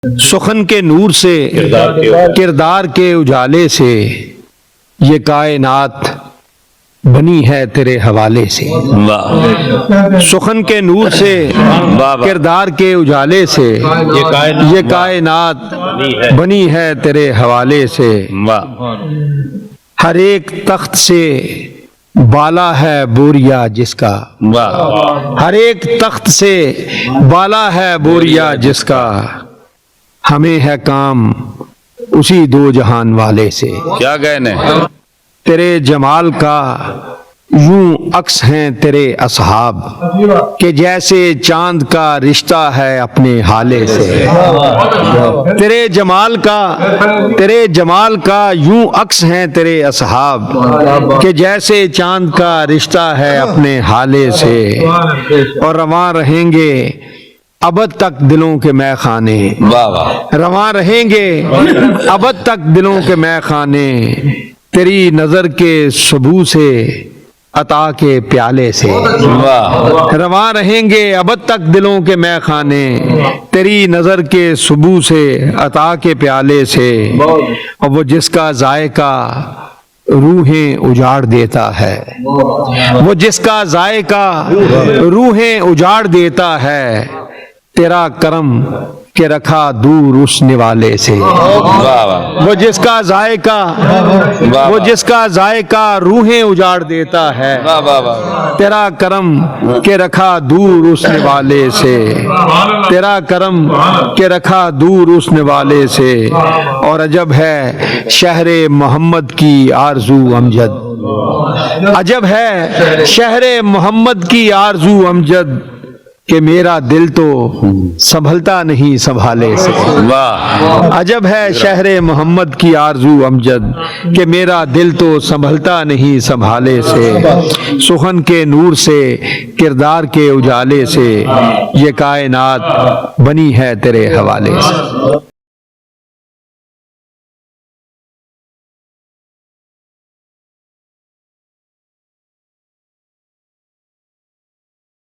سخن کے نور سے کردار کے اجالے سے یہ کائنات بنی ہے تیرے حوالے سے۔ سخن کے نور سے کردار کے اجالے سے یہ کائنات بنی ہے تیرے حوالے سے۔ ہر ایک تخت سے بالا ہے بوریا جس کا، ہر ایک تخت سے بالا ہے بوریا جس کا، ہمیں ہے کام اسی دو جہان والے سے۔ کیا کہنے تیرے جمال کا یوں عکس ہیں تیرے اصحاب کہ جیسے چاند کا رشتہ ہے اپنے حالے سے۔ تیرے جمال کا یوں عکس ہیں تیرے اصحاب کہ جیسے چاند کا رشتہ ہے اپنے حالے سے۔ اور رواں رہیں گے ابد تک دلوں کے مے خانے، رواں رہیں گے ابد تک دلوں کے مے خانے، تیری نظر کے سبو سے عطا کے پیالے سے۔ رواں رہیں گے ابد تک دلوں کے مے خانے، تیری نظر کے سبو سے عطا کے پیالے سے۔ اور وہ جس کا ذائقہ روحیں اجاڑ دیتا ہے، وہ جس کا ذائقہ روحیں اجاڑ دیتا ہے، تیرا کرم کہ رکھا دور اس نوالے سے۔ وہ جس کا ذائقہ روحیں اجاڑ دیتا ہے، تیرا کرم کہ رکھا دور اس نوالے سے، تیرا کرم کہ رکھا دور اس نوالے سے۔ اور عجب ہے شہر محمد کی آرزو امجد، عجب ہے شہر محمد کی آرزو امجد کہ میرا دل تو سنبھلتا نہیں سنبھالے سے۔ عجب ہے شہر محمد کی آرزو امجد کہ میرا دل تو سنبھلتا نہیں سنبھالے سے۔ سخن کے نور سے کردار کے اجالے سے یہ کائنات بنی ہے تیرے حوالے سے۔